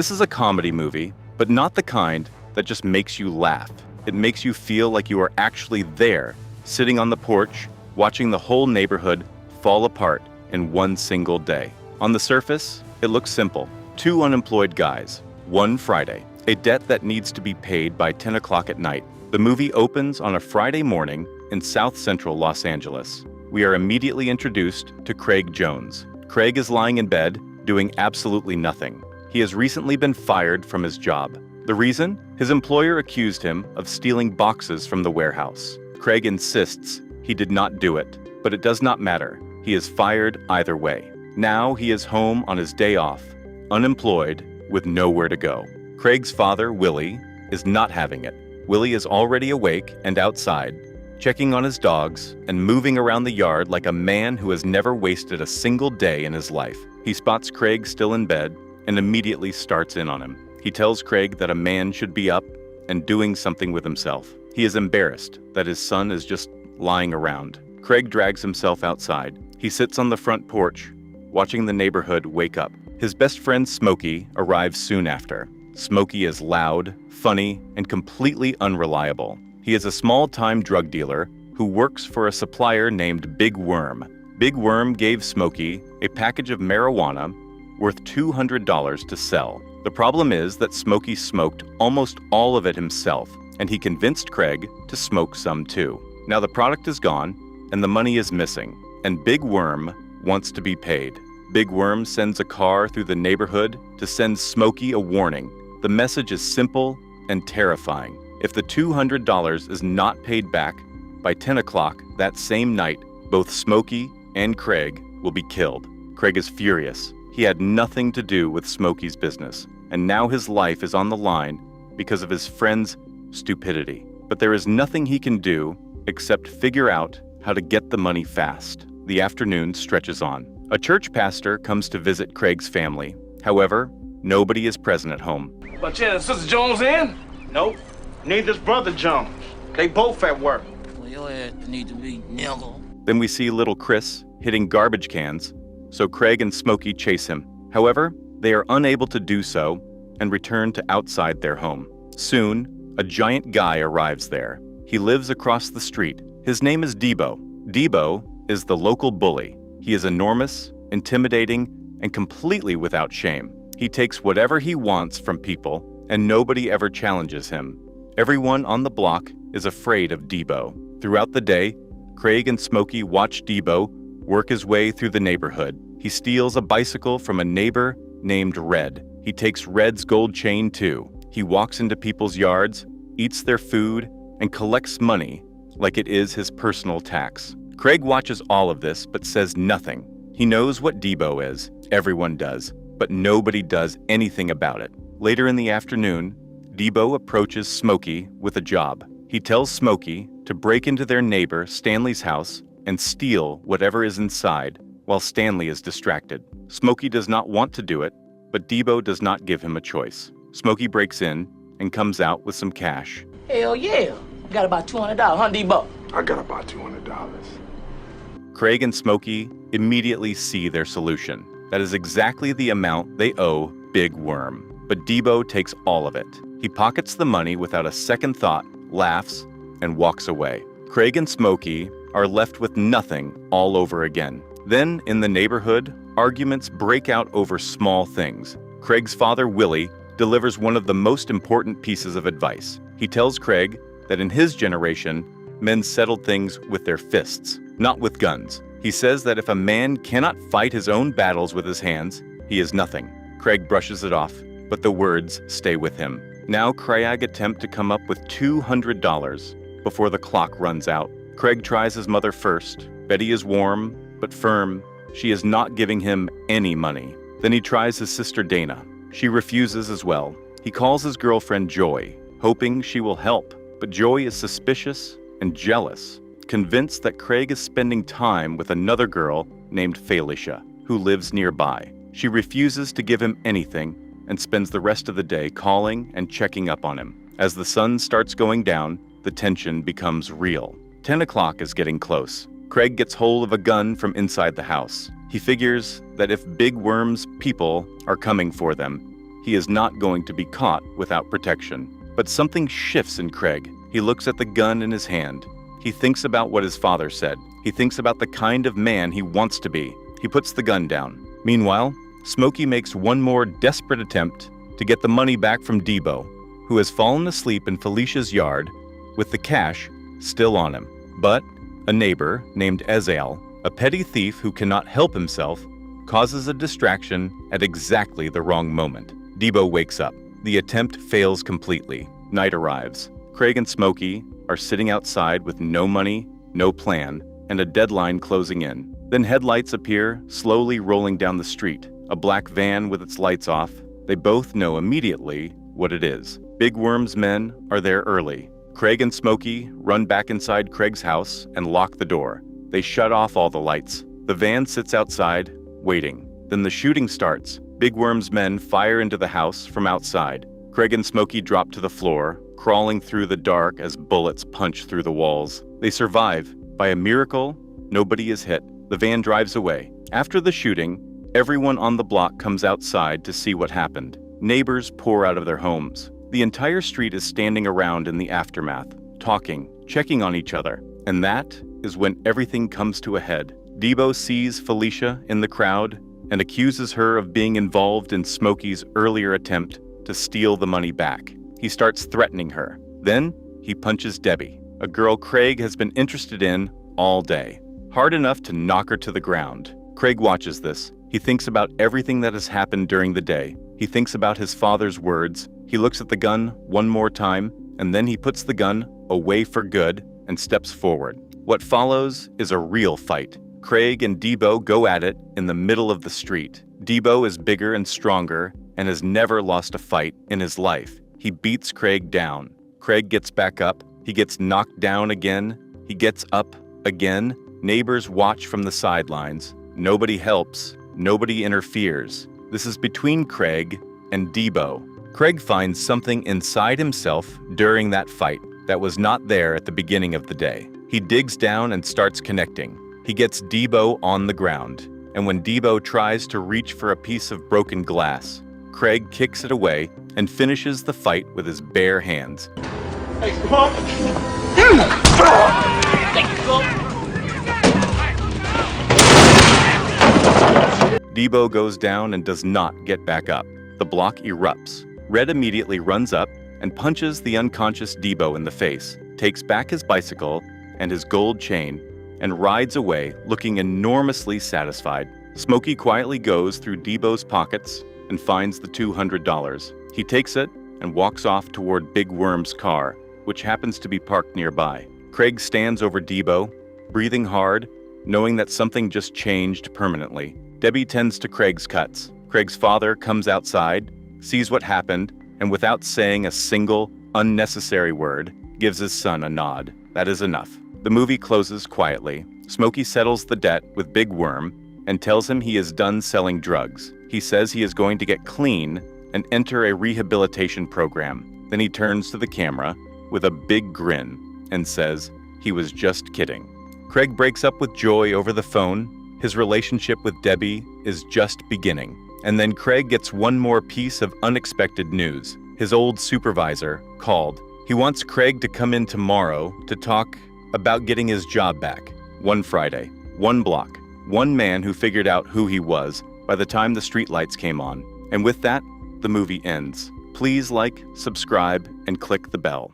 This is a comedy movie, but not the kind that just makes you laugh. It makes you feel like you are actually there, sitting on the porch, watching the whole neighborhood fall apart in one single day. On the surface, it looks simple. Two unemployed guys, one Friday, a debt that needs to be paid by 10 o'clock at night. The movie opens on a Friday morning in South Central Los Angeles. We are immediately introduced to Craig Jones. Craig is lying in bed, doing absolutely nothing. He has recently been fired from his job. The reason? His employer accused him of stealing boxes from the warehouse. Craig insists he did not do it, but it does not matter. He is fired either way. Now he is home on his day off, unemployed, with nowhere to go. Craig's father, Willie, is not having it. Willie is already awake and outside, checking on his dogs and moving around the yard like a man who has never wasted a single day in his life. He spots Craig still in bed and immediately starts in on him. He tells Craig that a man should be up and doing something with himself. He is embarrassed that his son is just lying around. Craig drags himself outside. He sits on the front porch, watching the neighborhood wake up. His best friend Smokey arrives soon after. Smokey is loud, funny, and completely unreliable. He is a small-time drug dealer who works for a supplier named Big Worm. Big Worm gave Smokey a package of marijuana worth $200 to sell. The problem is that Smokey smoked almost all of it himself, and he convinced Craig to smoke some too. Now the product is gone, and the money is missing, and Big Worm wants to be paid. Big Worm sends a car through the neighborhood to send Smokey a warning. The message is simple and terrifying. If the $200 is not paid back by 10 o'clock that same night, both Smokey and Craig will be killed. Craig is furious. He had nothing to do with Smokey's business, and now his life is on the line because of his friend's stupidity. But there is nothing he can do except figure out how to get the money fast. The afternoon stretches on. A church pastor comes to visit Craig's family. However, nobody is present at home. But yeah, Sister Jones in? Nope. Neither's Brother Jones. They both at work. Well, your ass need to be nimble. Then we see little Chris hitting garbage cans, so Craig and Smokey chase him. However, they are unable to do so and return to outside their home. Soon, a giant guy arrives there. He lives across the street. His name is Debo. Debo is the local bully. He is enormous, intimidating, and completely without shame. He takes whatever he wants from people, and nobody ever challenges him. Everyone on the block is afraid of Debo. Throughout the day, Craig and Smokey watch Debo work his way through the neighborhood. He steals a bicycle from a neighbor named Red. He takes Red's gold chain too. He walks into people's yards, eats their food, and collects money like it is his personal tax. Craig watches all of this but says nothing. He knows what Debo is. Everyone does, but nobody does anything about it. Later in the afternoon, Debo approaches Smokey with a job. He tells Smokey to break into their neighbor Stanley's house and steal whatever is inside while Stanley is distracted. Smokey does not want to do it, but Debo does not give him a choice. Smokey breaks in and comes out with some cash. Hell yeah. Got about $200, huh, Debo? I got about $200. Craig and Smokey immediately see their solution. That is exactly the amount they owe Big Worm. But Debo takes all of it. He pockets the money without a second thought, laughs, and walks away. Craig and Smokey are left with nothing all over again. Then, in the neighborhood, arguments break out over small things. Craig's father, Willie, delivers one of the most important pieces of advice. He tells Craig that in his generation, men settled things with their fists, not with guns. He says that if a man cannot fight his own battles with his hands, he is nothing. Craig brushes it off, but the words stay with him. Now Craig attempts to come up with $200 before the clock runs out. Craig tries his mother first. Betty is warm, but firm. She is not giving him any money. Then he tries his sister Dana. She refuses as well. He calls his girlfriend Joy, hoping she will help. But Joy is suspicious and jealous, convinced that Craig is spending time with another girl named Felicia, who lives nearby. She refuses to give him anything and spends the rest of the day calling and checking up on him. As the sun starts going down, the tension becomes real. 10 o'clock is getting close. Craig gets hold of a gun from inside the house. He figures that if Big Worm's people are coming for them, he is not going to be caught without protection. But something shifts in Craig. He looks at the gun in his hand. He thinks about what his father said. He thinks about the kind of man he wants to be. He puts the gun down. Meanwhile, Smokey makes one more desperate attempt to get the money back from Debo, who has fallen asleep in Felicia's yard with the cash still on him. But a neighbor named Ezael, a petty thief who cannot help himself, causes a distraction at exactly the wrong moment. Debo wakes up. The attempt fails completely. Night arrives. Craig and Smokey are sitting outside with no money, no plan, and a deadline closing in. Then headlights appear, slowly rolling down the street. A black van with its lights off. They both know immediately what it is. Big Worm's men are there early. Craig and Smokey run back inside Craig's house and lock the door. They shut off all the lights. The van sits outside, waiting. Then the shooting starts. Big Worm's men fire into the house from outside. Craig and Smokey drop to the floor, crawling through the dark as bullets punch through the walls. They survive. By a miracle, nobody is hit. The van drives away. After the shooting, everyone on the block comes outside to see what happened. Neighbors pour out of their homes. The entire street is standing around in the aftermath, talking, checking on each other. And that is when everything comes to a head. Debo sees Felicia in the crowd and accuses her of being involved in Smokey's earlier attempt to steal the money back. He starts threatening her. Then he punches Debbie, a girl Craig has been interested in all day, hard enough to knock her to the ground. Craig watches this. He thinks about everything that has happened during the day. He thinks about his father's words. He looks at the gun one more time, and then he puts the gun away for good and steps forward. What follows is a real fight. Craig and Debo go at it in the middle of the street. Debo is bigger and stronger and has never lost a fight in his life. He beats Craig down. Craig gets back up. He gets knocked down again. He gets up again. Neighbors watch from the sidelines. Nobody helps. Nobody interferes. This is between Craig and Debo. Craig finds something inside himself during that fight that was not there at the beginning of the day. He digs down and starts connecting. He gets Debo on the ground, and when Debo tries to reach for a piece of broken glass, Craig kicks it away and finishes the fight with his bare hands. Hey, come on. Debo goes down and does not get back up. The block erupts. Red immediately runs up and punches the unconscious Debo in the face, takes back his bicycle and his gold chain, and rides away looking enormously satisfied. Smokey quietly goes through Debo's pockets and finds the $200. He takes it and walks off toward Big Worm's car, which happens to be parked nearby. Craig stands over Debo, breathing hard, knowing that something just changed permanently. Debbie tends to Craig's cuts. Craig's father comes outside, sees what happened, and without saying a single unnecessary word, gives his son a nod. That is enough. The movie closes quietly. Smokey settles the debt with Big Worm and tells him he is done selling drugs. He says he is going to get clean and enter a rehabilitation program. Then he turns to the camera with a big grin and says he was just kidding. Craig breaks up with Joy over the phone. His relationship with Debbie is just beginning. And then Craig gets one more piece of unexpected news. His old supervisor called. He wants Craig to come in tomorrow to talk about getting his job back. One Friday, one block, one man who figured out who he was by the time the streetlights came on. And with that, the movie ends. Please like, subscribe, and click the bell.